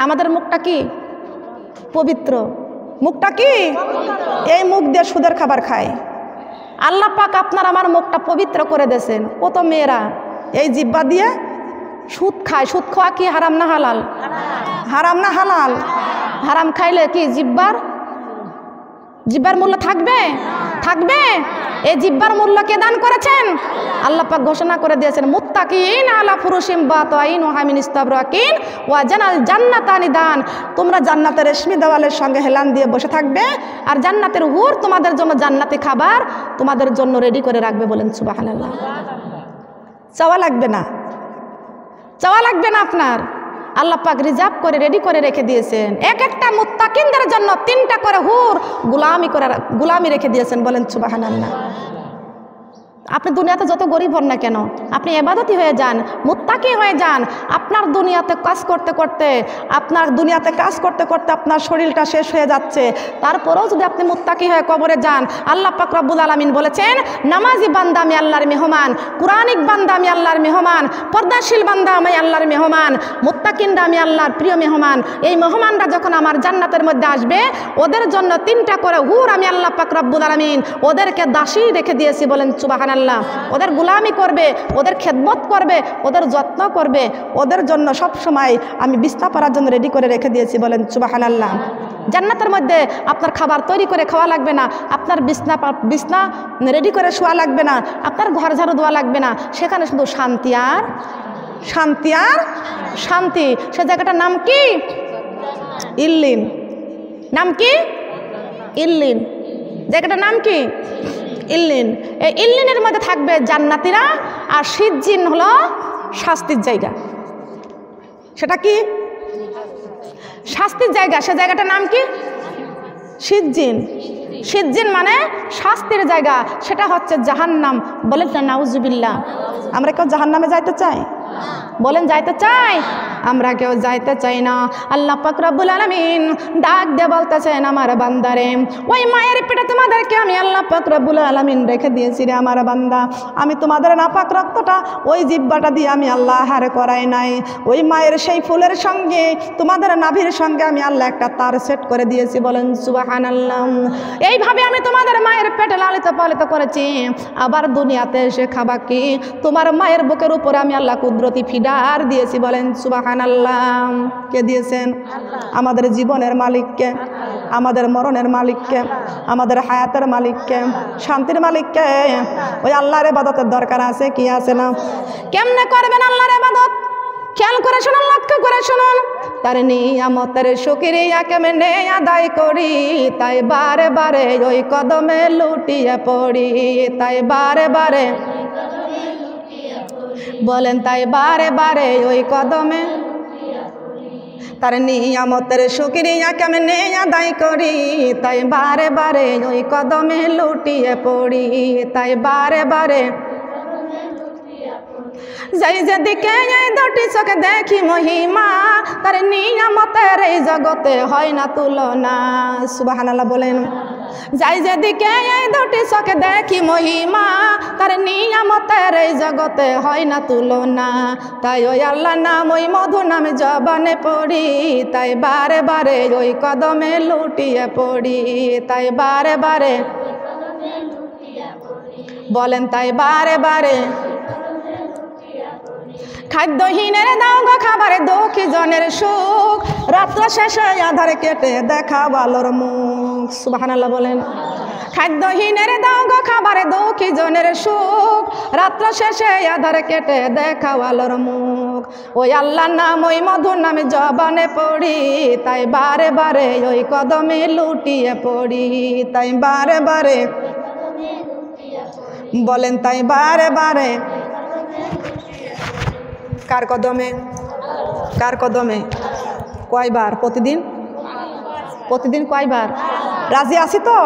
আমাদের মুখটা কি পবিত্র, মুখটা কি এই মুখ দিয়ে সুদের খাবার খায়। আল্লাহ পাক আপনার আমার মুখটা পবিত্র করে দিয়েছেন। কত মেয়েরা এই জিহ্বা দিয়ে সুদ খায়। সুদ খাওয়া কি হারাম না হালাল? হারাম না হালাল? হারাম খাইলে কি জিহ্বার মূল্য থাকবে? থাকবে। এই জিহ্বার মূল্য কে দান করেছেন? আল্লাহ পাক ঘোষণা করে দিয়েছেন, মুত্তাকিন আলা ফুরুশিম বাতাইনুহা মিন ইস্তাবরাকিন ওয়া জানাল জান্নাতানি দান। তোমরা জান্নাতের রেশমি দেওয়ালের সঙ্গে হেলান দিয়ে বসে থাকবে, আর জান্নাতের হুর তোমাদের জন্য জান্নাতি খাবার তোমাদের জন্য রেডি করে রাখবে। বলেন সুবহানাল্লাহ। চাওয়া লাগবে না, চাওয়া লাগবে না আপনার। আল্লাহ পাক রিজার্ভ করে রেডি করে রেখে দিয়েছেন। এক একটা মুত্তাকিনদের জন্য 3টা করে হুর গোলামি রেখে দিয়েছেন। বলেন সুবহানাল্লাহ। আপনি দুনিয়াতে যত গরিব হন না কেন, আপনি ইবাদতি হয়ে যান, মুত্তাকি হয়ে যান। আপনার দুনিয়াতে কাজ করতে করতে আপনার শরীরটা শেষ হয়ে যাচ্ছে, তারপরেও যদি আপনি মুত্তাকি হয়ে কবরে যান, আল্লাহ পাক রব্বুল আলামিন বলেছেন, নামাজি বান্দা আমি আল্লাহর মেহমান, কুরআনিক বান্দা আমি আল্লাহর মেহমান, পর্দাশীল বান্দা আমি আল্লাহর মেহমান, মুত্তাকিনরা আমি আল্লাহর প্রিয় মেহমান। এই মেহমানরা যখন আমার জান্নাতের মধ্যে আসবে, ওদের জন্য 3টা করে হুর আমি আল্লাহ পাক রব্বুল আলামিন ওদেরকে দাসী রেখে দিয়েছি। বলেন সুবহানাল্লাহ। ওদের গোলামি করবে, ওদের খেদমত করবে, ওদের যত্ন করবে, ওদের জন্য সব সময় আমি বিছনা পাড়ার জন্য রেডি করে রেখে দিয়েছি। বলেন সুবহানাল্লাহ। জান্নাতের মধ্যে আপনার খাবার তৈরি করে খাওয়া লাগবে না, আপনার বিছনা রেডি করে শোয়া লাগবে না, আপনার ঘর ঝাড়ু দেওয়া লাগবে না। সেখানে শুধু শান্তি আর শান্তি আর শান্তি। সে জায়গাটার নাম কি? ইল্লিন। নাম কি? ইল্লিন। জায়গাটার নাম কি? ইল্লিন। এই ইল্লিনের মধ্যে থাকবে জান্নাতীরা, আর সিজ্জিন হলো শাস্তির জায়গা। সেটা কি? শাস্তির জায়গা। সে জায়গাটার নাম কি? সিজ্জিন। সিজ্জিন মানে শাস্তির জায়গা। সেটা হচ্ছে জাহান্নাম। বলেন না নাউজুবিল্লাহ। আমরা কেউ জাহান্নামে যাইতে চাই? বলেন যাইতে চাই? আমরা কেউ যাইতে চাই না। আল্লাহ পাক রব্বুল আলামিন ডাক দিয়ে বলতেছেন, আমার বান্দারে, ওই মায়ের পেটে তোমাদেরকে আমি আল্লাহ পাক রব্বুল আলামিন রেখে দিয়েছি রে আমার বান্দা। আমি তোমাদের নাপাক রক্তটা ওই জিহ্বাটা দিয়ে আমি আল্লাহ আহার করাই নাই। ওই মায়ের সেই ফুলের সঙ্গে তোমাদের নাভির সঙ্গে আমি আল্লাহ একটা তার সেট করে দিয়েছি। বলেন সুবহানাল্লাহ। এইভাবে আমি তোমাদের মায়ের পেটে লালিত পালিত করেছি। আবার দুনিয়াতে এসে খাবা কি? তোমার মায়ের বুকের উপরে আমি আল্লাহ কুদরতি ফিডার দিয়েছি। বলেন সুবহানাল্লাহ। কে দিয়েছেন? আমাদের জীবনের মালিককে, আমাদের মরণের মালিককে, আমাদের হায়াতের মালিককে, শান্তির মালিককে। ওই আল্লাহর ইবাদতের দরকার আছে কি আছে না? কেমনে করবেন আল্লাহর ইবাদত? খেয়াল করে শুনুন, লক্ষ্য করে শুনুন। তার নিয়ামতের শুকরিয়া কেমনে আদায় করি, তাই বারে বারে ওই কদমে লুটিয়ে পড়ি। তাই বারে বারে বলেন, তাই বারে বারে ওই কদমে। তার নিয়ামতের শুকরিয়া কেমনে আদায় করি, তাই বারে বারে ওই কদমে লুটিয়ে পড়ি। তাই বারে বারে যাই যেদিকে এই দুটি চোখে দেখি মহিমা, তার নিয়ামতের এই জগতে হয় না তুলনা। সুবহানাল্লাহ বলেন। যাই যেদিকে এই দুটি চোখে দেখি মহিমা, তার নিয়ামতের এই জগতে হয় না তুলনা। তাই ওই আল্লাহ নাম, ওই মধু নামে জবানে পড়ি, তাই বারে বারে ওই কদমে লুটিয়ে পড়ি। তাই বারে বারে বলেন, তাই বারে বারে। খাদ্যহীনের দাও গো খাবারে, দুঃখী জনের সুখ, রাত্র শেষে আধার কেটে দেখা আলোর মুখ। সুবহানাল্লাহ বলেন। খাদ্যহীনের দাও গো খাবারে, দুঃখী জনের সুখ, রাত্র শেষে আধার কেটে দেখা আলোর মুখ। ওই আল্লাহর নাম, ওই মধুর নামে জবানে পড়ি, তাই বারে বারে ওই কদমে লুটিয়ে পড়ি। তাই বারে বারে বলেন, তাই বারে বারে। কার কদমে? কার কদমে? কয়বার? প্রতিদিন? প্রতিদিন কয়বার? রাজি আছি তো?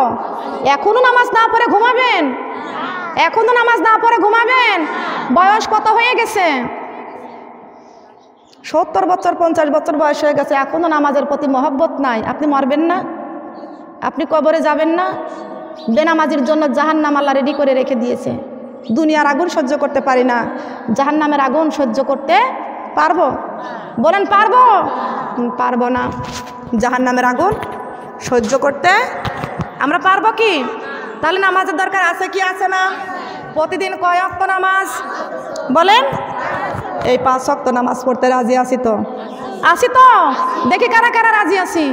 এখনো নামাজ না পড়ে ঘুমাবেন? এখনো নামাজ না পড়ে ঘুমাবেন? বয়স কত হয়ে গেছে? 70 বছর 50 বছর বয়স হয়ে গেছে, এখনো নামাজের প্রতি মহব্বত নাই। আপনি মরবেন না? আপনি কবরে যাবেন না? বেনামাজির জন্য জাহান্নাম আল্লাহ রেডি করে রেখে দিয়েছে। দুনিয়ার আগুন সহ্য করতে পারি না, জাহান্নামের আগুন সহ্য করতে পারবো? বলেন পারবো? পারবো না। জাহান্নামের আগুন সহ্য করতে আমরা পারবো কি? তাহলে নামাজের দরকার আছে কি আছে না? প্রতিদিন কয় ওয়াক্ত নামাজ বলেন? এই 5 ওয়াক্ত নামাজ পড়তে রাজি আছি তো? আছি তো? দেখি কারা কারা রাজি আছি।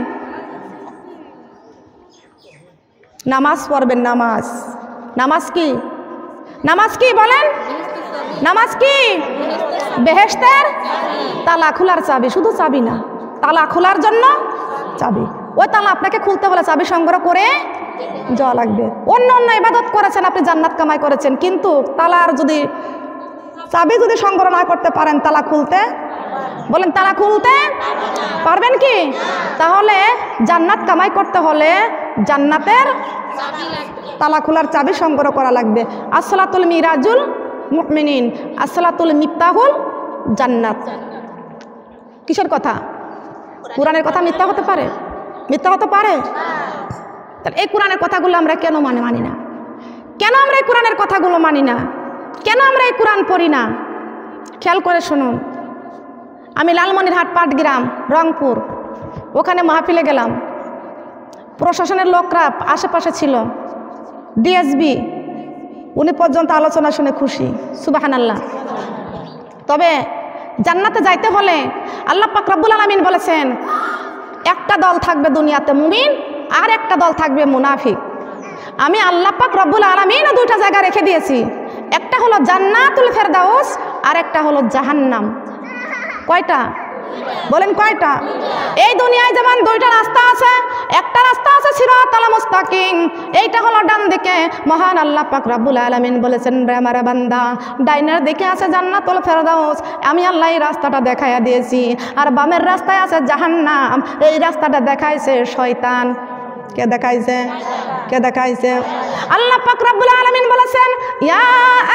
নামাজ পড়বেন। নামাজ, নামাজ কি? নামাজ কি বলেন? নামাজ কি? বেহেশতের তালা খোলার চাবি। শুধু চাবি না, তালা খোলার জন্য চাবি। ওই তালা আপনাকে খুলতে বলে চাবি সংগ্রহ করে যাওয়া লাগবে। অন্য অন্য ইবাদত করেছেন, আপনি জান্নাত কামাই করেছেন, কিন্তু তালার যদি চাবি যদি সংগ্রহ না করতে পারেন, তালা খুলতে বলেন, তালা খুলতে পারবেন কি? তাহলে জান্নাত কামাই করতে হলে জান্নাতের তালা খোলার চাবি সংগ্রহ করা লাগবে। আসসালাতুল মিরাজুল মুমিনিন, আসসালাতুল মিফতাহুল জান্নাত। কিসের কথা? কোরআনের কথা মিথ্যা হতে পারে? মিথ্যা হতে পারে? তাহলে এই কোরআনের কথাগুলো আমরা কেন মানি না? কেন আমরা এই কোরআনের কথাগুলো মানি না? কেন আমরা এই কোরআন পড়ি না? খেয়াল করে শুনুন। আমি লালমনিরহাট পাটগ্রাম রংপুর, ওখানে মাহফিলে গেলাম। প্রশাসনের লোকরা আশেপাশে ছিল, ডিএসবি, উনি পর্যন্ত আলোচনা শুনে খুশি, সুবহানাল্লাহ। তবে জান্নাতে যাইতে হলে আল্লাহ পাক রব্বুল আলামিন বলেছেন একটা দল থাকবে দুনিয়াতে মুমিন, আর একটা দল থাকবে মুনাফিক। আমি আল্লাহ পাক রব্বুল আলামিন দুইটা জায়গা রেখে দিয়েছি, একটা হলো জান্নাতুল ফেরদাউস আর একটা হলো জাহান্নাম। কয়টা বলেন? কয়টা? এই দুনিয়ায় যেমন দুইটা রাস্তা আছে, একটা রাস্তা আছে সিরাতাল মুস্তাকিম, এইটা হলো ডান দিকে। মহান আল্লাহ পাক রব্বুল আলামিন বলেছেন, রে আমার বান্দা, ডাইনের দিকে আছে জান্নাতুল ফেরদাউস, আমি আল্লাহ এই রাস্তাটা দেখাইয়া দিয়েছি। আর বামের রাস্তায় আছে জাহান্নাম, এই রাস্তাটা দেখাইছে শয়তান। কে দেখাইছে? কে দেখাইছে? আল্লাহ পাক রব্বুল আলামিন বলেছেন, ইয়া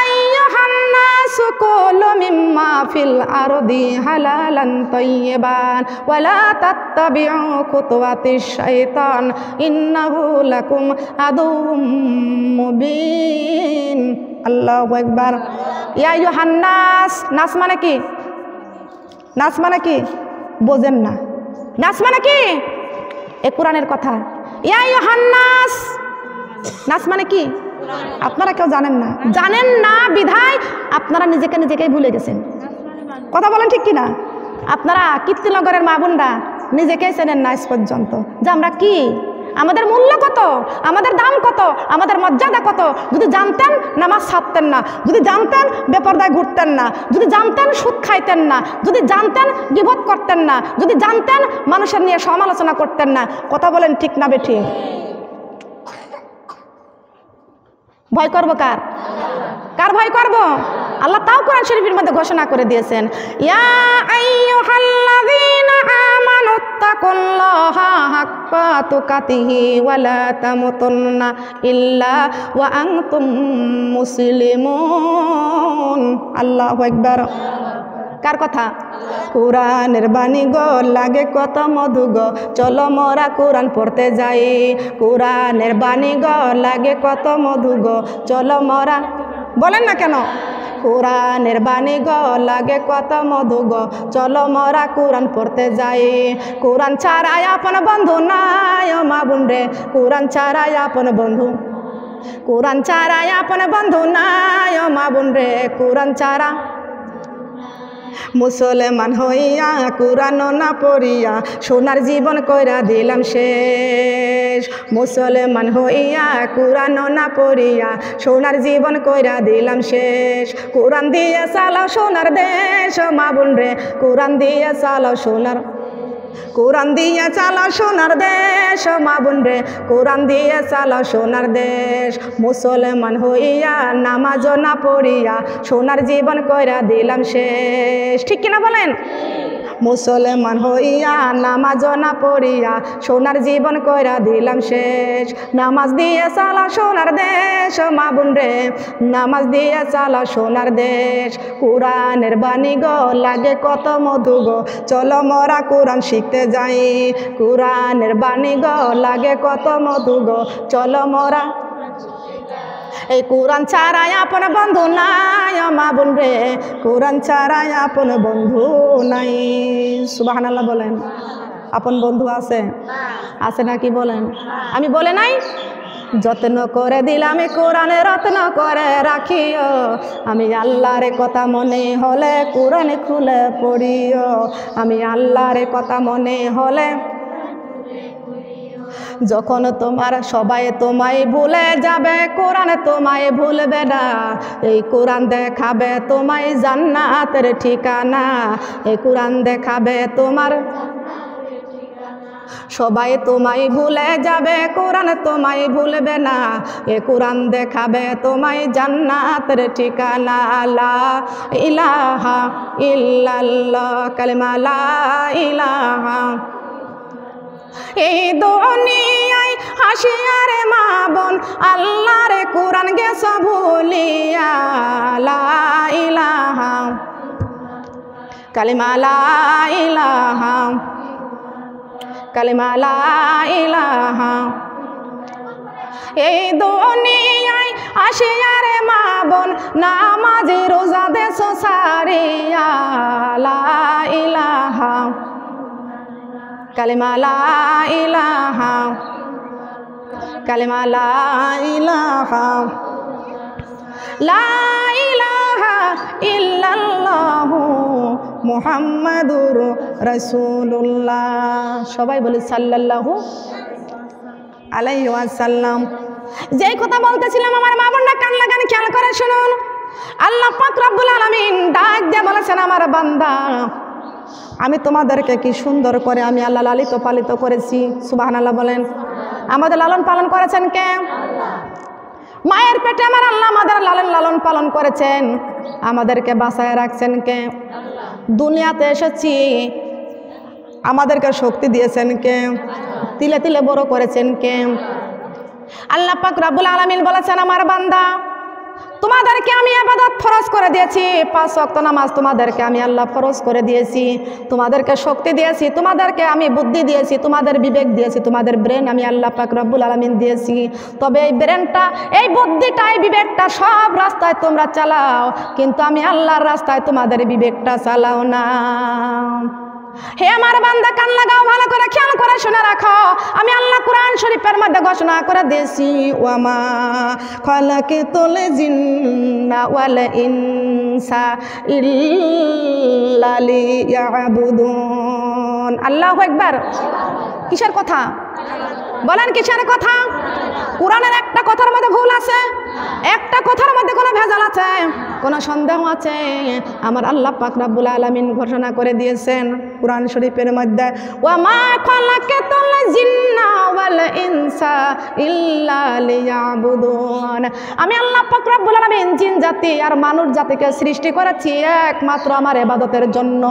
আইয়ুহান নাসু কুলু মিম্মা ফিল আরদি হালালান তাইয়্যিবান ওয়া লা তাত্তাবিউ খুতুওয়াতিশ শাইতান ইন্নাহু লাকুম আদুউম মুবিন। আল্লাহু আকবার। ইয়া আইয়ুহান নাস, নাস মানে কি? নাস মানে কি বোঝেন না? নাস মানে কি? এই কোরআনের কথা। ইয়া আইয়ুহান নাস, নাস মানে কি? আপনারা কেউ জানেন না। জানেন না বিধায় আপনারা নিজেকেই ভুলে গেছেন। কথা বলেন ঠিক কিনা? আপনারা কীর্তিনগরের মা বোনরা নিজেকেই চেনেন না আজ পর্যন্ত যে আমরা কি, আমাদের মূল্য কত, আমাদের দাম কত, আমাদের মর্যাদা কত। যদি জানতেন নামাজ ছাড়তেন না, যদি জানতেন বেপরদায় ঘুরতেন না, যদি জানতেন সুদ খাইতেন না, যদি জানতেন গীবত করতেন না, যদি জানতেন মানুষের নিয়ে সমালোচনা করতেন না। কথা বলেন ঠিক না বেঠিক? ভয় করবো কার? কার ভয় করব? আল্লাহ তাও কোরআন শরীফের মধ্যে ঘোষণা করে দিয়েছেন, ইয়া আইয়ুহাল্লাযীনা আমানুত্তাকুল্লাহা হাক্কা তুকাতিহি ওয়া লা তামুতুন্না ইল্লা ওয়া আনতুম মুসলিমুন। আল্লাহু আকবার। কার কথা? কোরআনের বাণী গো, লাগে কত মধু গো, চলো মোরা কোরআন পড়তে যাই। কোরআনের বাণী গো, লাগে কত মধু গো, চলো মোরা। বলেন না কেন? কোরআনের বাণী গো, লাগে কত মধু গো, চলো মোরা কোরআন পড়তে যাই। কোরআন ছাড়াই আপন বন্ধু নাই ও মা বোন রে, কোরআন ছাড়াই আপন বন্ধু, কোরআন ছাড়াই আপন বন্ধু নাই ও মা বোন রে, কোরআন ছাড়া। মুসলমান হইয়া কোরআন না পড়িয়া সোনার জীবন কইরা দিলাম শেষ। মুসলমান হইয়া কোরআন না পড়িয়া সোনার জীবন কইরা দিলাম শেষ। কোরআন দিয়ে চালাও সোনার দেশ ও মা বোন রে, কোরআন দিয়ে চালাও সোনার, কোরআন দিয়ে চালাও সোনার দেশ ও মা বোন রে, কোরআন দিয়ে চালাও সোনার দেশ। মুসলমান হইয়া নামাজ না পড়িয়া সোনার জীবন কইরা দিলাম শেষ। ঠিক কিনা বলেন? মুসলমান হইয়া নামাজ না পড়িয়া সোনার জীবন কইরা দিলাম শেষ। নামাজ দিয়ে চালাও সোনার দেশ ও মা বোন রে, নামাজ দিয়ে চালাও সোনার দেশ। কোরআনের বাণী গো, লাগে কত মধু গো, চলো মোরা কোরআন শিখতে যাই। কোরআনের বাণী গো, লাগে কত মধু গো, চলো মোরা। এই কোরআন ছাড়াই আপন বন্ধু নাই মা বোন রে, কোরআন ছাড়াই আপন বন্ধু নাই। সুবহানাল্লাহ বলেন। আপন বন্ধু আছে? আছে নাকি বলেন? আমি বলে নাই? যত্ন করে দিলাম কোরআনে রত্ন করে রাখিও, আমি আল্লাহর কথা মনে হলে কোরআন খুলে পড়িও, আমি আল্লাহর কথা মনে হলে। যখন তোমার সবাই তোমায় ভুলে যাবে, কোরআন তোমায় ভুলবে না। এই কোরআন দেখাবে তোমায় জান্নাতের ঠিকানা, এই কোরআন দেখাবে তোমার। সবাই তোমায় ভুলে যাবে, কোরআন তোমায় ভুলবে না। এ কোরআন দেখাবে তোমায় জান্নাতের ঠিকানা। লা ইলাহা ইল্লাল্লাহ, কালিমা লা ইলাহা। এই দুনিয়ায় হাসিয়ার মা বোন আল্লাহর কোরআন গেছ ভুলিয়া। লা ইলাহা, কালিমা লা ইলাহা, কালিমা লা ইলাহা। এই দুনিয়ায় আসিয়ার মা বোন নামাজি রোজা দেশ সারিয়া। লা ইলাহা, কালিমা লা ইলাহা, কালিমা লা ইলাহা। লা ইলাহা ইল্লাল্লাহু মুহাম্মাদুর রাসূলুল্লাহ। সবাই বলি সাল্লাল্লাহু আলাইহি ওয়াসাল্লাম। যেই কথা বলতেছিলাম আমার মা বোনরা কান লাগান খেয়াল করে শুনুন। আল্লাহ পাক রব্বুল আলামিন ডাক দিয়ে বলেছেন, আমার বান্দা আমি তোমাদেরকে কি সুন্দর করে আমি আল্লাহ লালিত পালিত করেছি। সুবহানাল্লাহ বলেন। আমাদের লালন পালন করেছেন কে? মায়ের পেটে আমার আল্লাহ আমাদের লালন পালন করেছেন, আমাদেরকে বাঁচায় রাখছেন কে? দুনিয়াতে এসেছি আমাদেরকে শক্তি দিয়েছেন কে? তিলে তিলে বড় করেছেন কে? আল্লাহ পাক রব্বুল আলামিন বলেছেন, আমার বান্দা তোমাদেরকে আমি ইবাদত ফরজ করে দিয়েছি, 5 ওয়াক্ত নামাজ তোমাদেরকে আমি আল্লাহ ফরজ করে দিয়েছি, তোমাদেরকে শক্তি দিয়েছি, তোমাদেরকে আমি বুদ্ধি দিয়েছি, তোমাদের বিবেক দিয়েছি, তোমাদের ব্রেন আমি আল্লাহ পাক রব্বুল আলামিন দিয়েছি। তবে এই ব্রেনটা, এই বুদ্ধিটা, এই বিবেকটা সব রাস্তায় তোমরা চালাও, কিন্তু আমি আল্লাহর রাস্তায় তোমাদের বিবেকটা চালাও না। হে আমার বান্দা কান লাগাও, ভালো করে খেয়াল করে শুনে রাখো। আমি আল্লাহ কোরআন শরীফের মধ্যে ঘোষণা করে দিয়েছি, ওয়ামা খালাকাতুল জিন্না ওয়াল ইনসা ইল্লা লিয়াবুদুন। আল্লাহু আকবার। কিসের কথা বলেন? কিসের কথা? কোরআনের একটা কথার মধ্যে ভুল আছে? একটা কথার মধ্যে কোনো ভেজাল আছে? কোনো সন্দেহ আছে? আমার আল্লাহ পাক রব্বুল আলামিন ঘোষণা করে দিয়েছেন কোরআন শরীফের মধ্যে, ওয়ামা খালাকাতুল জিন্না ওয়াল ইনসা ইল্লা লিয়াবুদুন। আমি আল্লাহ পাক রব্বুল আলামিন জিন জাতি আর মানুষ জাতিকে সৃষ্টি করেছি একমাত্র আমার ইবাদতের জন্য।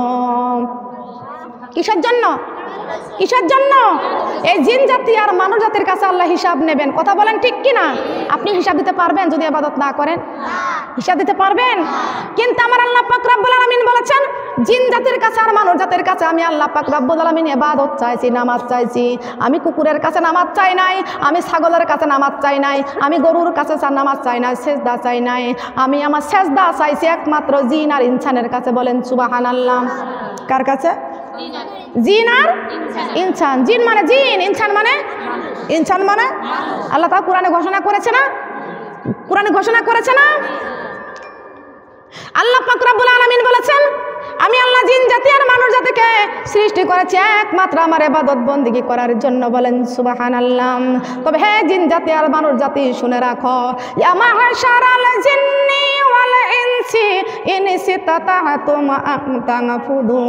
কিসের জন্য? কিসের জন্য? এই জিন জাতি আর মানব জাতির কাছে আল্লাহ হিসাব নেবেন। কথা বলেন ঠিক কিনা? আপনি হিসাব দিতে পারবেন যদি ইবাদত না করেন? হিসাব দিতে পারবেন? কিন্তু আমার আল্লাহ পাক রব্বুল আলামিন বলেছেন, জিন জাতির কাছে আর মানব জাতির কাছে আমি আল্লাহ পাক রব্বুল আলামিন ইবাদত চাইছি, নামাজ চাইছি। আমি কুকুরের কাছে নামাজ চাই নাই, আমি ছাগলের কাছে নামাজ চাই নাই, আমি গরুর কাছে নামাজ চাই নাই, সেজদা চাই নাই। আমি আমার সেজদা চাইছি একমাত্র জিন আর ইনসানের কাছে। বলেন সুবহানাল্লাহ। কার কাছে? জিন আর ইনসান। জিন মানে জিন, ইনসান মানে ইনসান মানে আল্লাহ তাআলা কোরআনে ঘোষণা করেছে না? কোরআনে ঘোষণা করেছে না? আল্লাহ পাক রব্বুল আলামিন বলেছেন, আমি আল্লাহ জিন জাতি আর মানুষ জাতিকে সৃষ্টি করেছি একমাত্র আমার ইবাদত বন্দেগী করার জন্য। বলেন সুবহানাল্লাহ। তবে হে জিন জাতি আর মানুষ জাতি শুনে রাখো, ইয়া মাশারাল জিন্নি ওয়াল ইনসি ইন ইসতাতা'তুম আন তানফুযু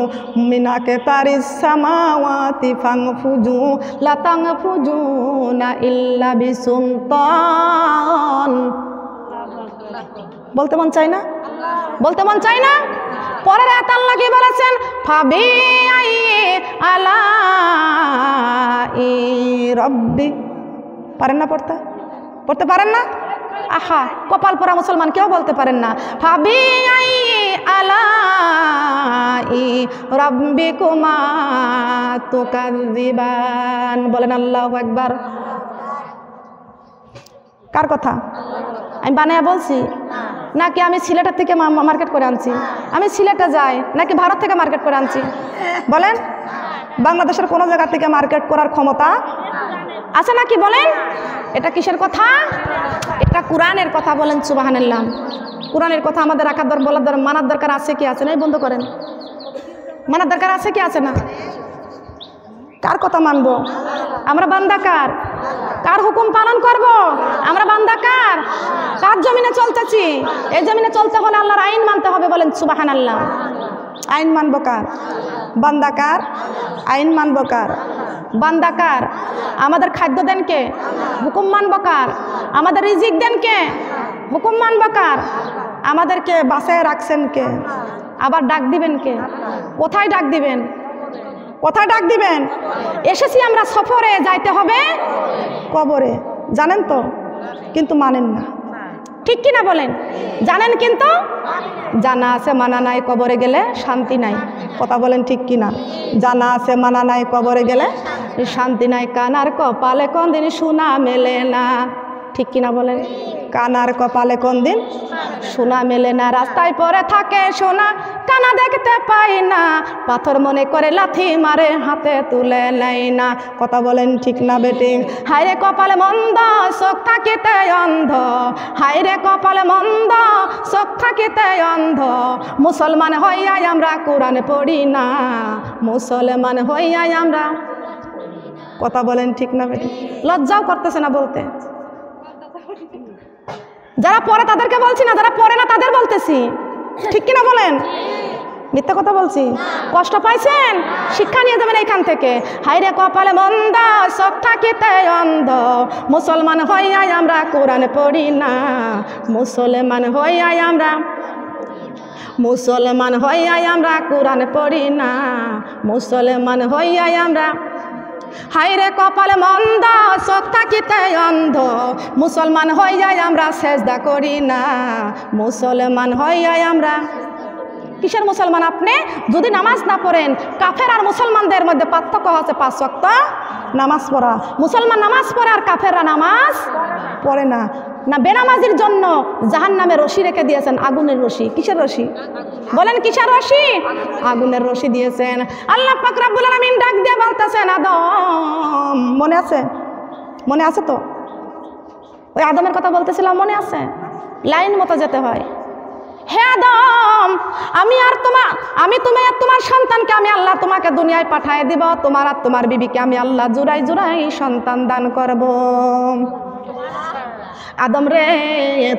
মিন আকতারিস সামাওয়াতি ফানফুযু লা তানফুযুনা ইল্লা বিসুলতান। বলতে মন চায় না? বলতে মন চায় না? পরের আয়াত আল্লাহ কি বলেছেন? ফাবি আলাই রব্বি। পারেন না পড়তে? পড়তে পারেন না? আহা, কপাল পরা মুসলমান কেউ বলতে পারেন না। ফাবি আলাই রব্বিকুমা তুকাযিবান। বলেন আল্লাহু আকবার। কার কথা? আমি বানায় বলছি নাকি আমি সিলেটের থেকে মার্কেট করে আনছি? আমি সিলেটে যাই নাকি ভারত থেকে মার্কেট করে আনছি? বলেন, বাংলাদেশের কোনো জায়গা থেকে মার্কেট করার ক্ষমতা আছে নাকি? বলেন, এটা কিসের কথা? এটা কোরআনের কথা। বলেন সুবহানাল্লাহ। কোরআনের কথা আমাদের রাখার বলার মানার দরকার আছে কি আছে না? বন্ধ করেন, মানার দরকার আছে কি আছে না? কার কথা মানবো আমরা? বান্দা কার? কার হুকুম পালন করব আমরা? বান্দা কার? কার জমিনে চলতেছি? এই জমিনে চলতে হলে আল্লাহর আইন মানতে হবে। বলেন সুবহানাল্লাহ। আইন মানবো কার? বান্দা কার? আইন মানবো কার? বান্দা কার? আমাদের খাদ্য দেন কে? হুকুম মানবো কার? আমাদের রিজিক দেন কে? হুকুম মানবো কার? আমাদেরকে বাসায় রাখছেন কে? আবার ডাক দিবেন কে? কোথায় ডাক দিবেন? কোথায় ডাক দিবেন? এসেছি আমরা সফরে, যাইতে হবে কবরে। জানেন তো, কিন্তু মানেন না। ঠিক কিনা বলেন? জানেন কিন্তু জানা আছে মানা নাই, কবরে গেলে শান্তি নাই। কথা বলেন ঠিক কিনা? জানা আছে মানা নাই, কবরে গেলে শান্তি নাই। কানার কপালে কোন দিন সোনা মেলে না। ঠিক কিনা বলেন? কানার কপালে কোন দিন সোনা মেলে না। রাস্তায় পরে থাকে সোনা, কানা দেখতে পাই না। পাথর মনে করে লাথি মারে, হাতে তুলে নেয় না। কথা বলেন ঠিক না বেটিং? হায়রে কপালে মন্দ, চোখ থাকিতে অন্ধ। হায়রে কপালে মন্দ, চোখ থাকিতে অন্ধ। মুসলমান হইয়াই আমরা কোরআন পড়ি না। মুসলমান হইয়াই আমরা। কথা বলেন ঠিক না বেটিং? লজ্জাও করতেছে না বলতে? যারা পড়ে তাদেরকে বলছি না, যারা পড়ে না তাদের বলতেছি। ঠিক কিনা বলেন? মিথ্যা কথা বলছি? কষ্ট পাইছেন? শিক্ষা নিয়ে যাবেন এইখান থেকে। হাইরে কপালে মন্দ, চোখ থাকিতে অন্ধ। মুসলমান হইয়াই আমরা কোরআন পড়ি না। মুসলমান হইয়াই আমরা। মুসলমান হইয়াই আমরা কোরআন পড়ি না। মুসলমান হইয়াই আমরা। হাইরে কপালে মন্দ, চোখ থাকিতে অন্ধ। মুসলমান হইয়াই আমরা সেজদা করি না। মুসলমান হইয়াই আমরা। কিসের মুসলমান আপনি? যদি নামাজ না পড়েন। কাফের আর মুসলমানদের মধ্যে পার্থক্য হচ্ছে 5 ওয়াক্ত নামাজ পড়া। মুসলমান নামাজ পড়ে আর কাফেররা নামাজ পড়ে না। না, বেনামাজির জন্য জাহান্নামে রশি রেখে দিয়েছেন, আগুনের রশি। কিসের রশি? বলেন কিসের রশি? আগুনের রশি দিয়েছেন। আল্লাহ পাক রব্বুল আলামিন ডাক দিয়ে বলতেছেন, আদম মনে আছে? মনে আছে তো? ওই আদমের কথা বলতেছিলাম, মনে আছে? লাইন মতো যেতে হয়। হে আদম, তুমি আর তোমার সন্তানকে আমি আল্লাহ তোমাকে দুনিয়ায় পাঠিয়ে দিব। তোমার আর তোমার বিবিকে আমি আল্লাহ জুড়াই জুড়াই সন্তান দান করব। আদম রে,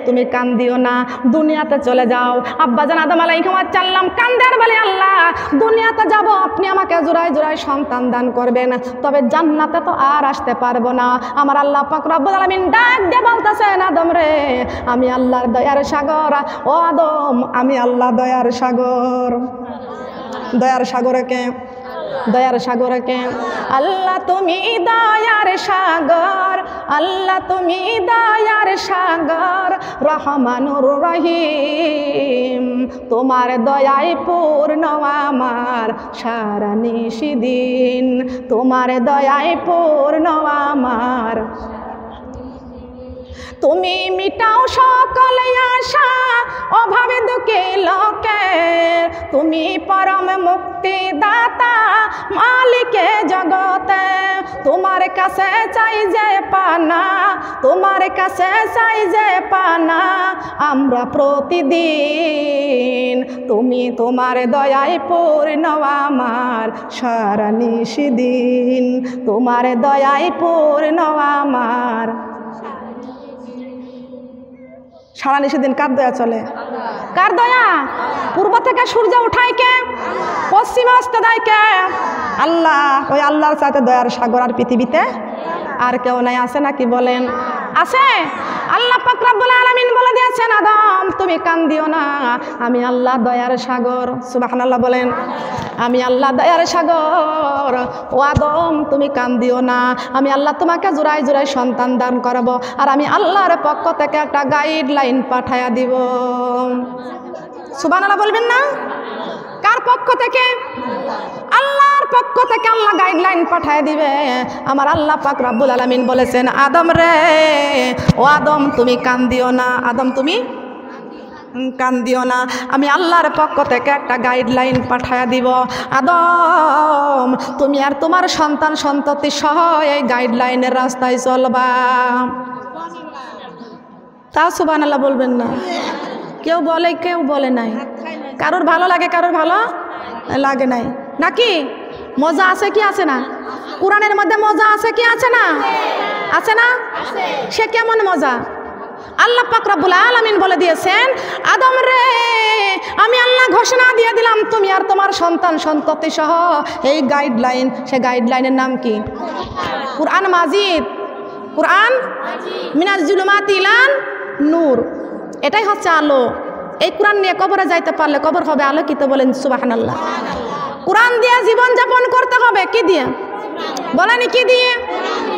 তুমি কান দিও না, দুনিয়াতে চলে যাও। আব্বাজান আদম আলাইহিস সালাম কান্দের বলে, আল্লাহ দুনিয়াতে যাব, আপনি আমাকে জোড়ায় জোড়ায় সন্তান দান করবেন, তবে জান্নাতে তো আর আসতে পারবো না। আমার আল্লাহ পাক রব্বুল আলামিন ডাক দিয়ে বলতেছেন, আদম রে, আমি আল্লাহর দয়ার সাগর। ও আদম, আমি আল্লাহ দয়ার সাগর। দয়ার সাগরকে, দয়ার সাগরকে আল্লাহ তুমি দয়ার সাগর। আল্লাহ তুমি দয়ার সাগর, রহমানুর রহিম। তোমার দয়ায় পূর্ণ আমার সারা নিশিদিন। তোমার দয়ায় পূর্ণ আমার। তুমি মিটাও সকল আশা, অভাবে দুঃখে লোকের। তুমি পরম মুক্তি দাতা, মালিকে জগতে। তোমার কাছে চাই যে পানা, তোমার কাছে চাই যে পানা আমরা প্রতিদিন। তুমি তোমার দয়ায় পূর্ণ আমার সারা নিশিদিন। তোমার দয়ায় পূর্ণ আমার সারা নিশিদিন। কার দয়া চলে? কার দয়া? পূর্ব থেকে সূর্য উঠায় কে? পশ্চিমে অস্ত দেয় কে? আল্লাহ। ওই আল্লাহর সাথে দয়ার সাগর আর পৃথিবীতে আর কেউ নাই। আছে নাকি? বলেন আছে? আল্লাহ পাক রব্বুল আলামিন বলে দিয়েছেন, আদম তুমি কান দিও না, আমি আল্লাহ দয়ার সাগর। সুবহানাল্লাহ বলেন, আমি আল্লাহ দয়ার সাগর। ও আদম তুমি কান দিও না, আমি আল্লাহ তোমাকে জোড়ায় জোড়ায় সন্তান দান করব, আর আমি আল্লাহর পক্ষ থেকে একটা গাইডলাইন পাঠায়া দিব। সুবহানাল্লাহ বলবেন না? কার পক্ষ থেকে, আল্লাহর পক্ষ থেকে আল্লাহ গাইডলাইন পাঠিয়ে দিবে। আমার আল্লাহ পাক রব্বুল আলামিন বলেছেন, আদম রে, ও আদম তুমি কান দিও না, আদম তুমি কান দিও না, আমি আল্লাহর পক্ষ থেকে একটা গাইডলাইন পাঠিয়ে দিব। আদম তুমি আর তোমার সন্তান সন্ততি সহ এই গাইডলাইনের রাস্তায় চলবা। তাও সুবহানাল্লাহ বলবেন না? কেউ বলে, কেউ বলে নাই। কারোর ভালো লাগে, কারোর ভালো লাগে নাই, নাকি? মজা আছে কি আছে না? কোরআনের মধ্যে মজা আছে কি আছে না? আছে না? সে কেমন মজা? আল্লাহ পাক রব্বুল আলামিন বলে দিয়েছেন, আদম রে, আমি আল্লাহ ঘোষণা দিয়ে দিলাম তুমি আর তোমার সন্তান সন্ততি সহ এই গাইডলাইন, সে গাইডলাইনের নাম কি? কুরআন মাজিদ। কুরআন মিনাজ জুলুমাতি ইলান নূর, এটাই হচ্ছে আলো। এই কোরআন নিয়ে কবরে যাইতে পারলে কবর হবে আলোকিত। বলেন সুবহানাল্লাহ। কোরআন দিয়ে জীবন যাপন করতে হবে, কি দিয়ে বলেন? কি দিয়ে?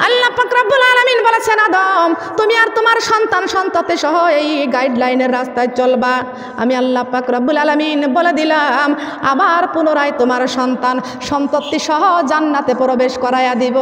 আল্লাহ পাক রব্বুল আলামিন বলেছেন, আদম তুমি আর তোমার সন্তান সন্ততি সহ এই গাইডলাইনের রাস্তায় চলবা। আমি আল্লাহ পাক রব্বুল আলামিন বলে দিলাম, আবার পুনরায় তোমার সন্তান সন্ততি সহ জান্নাতে প্রবেশ করাইয়া দিব।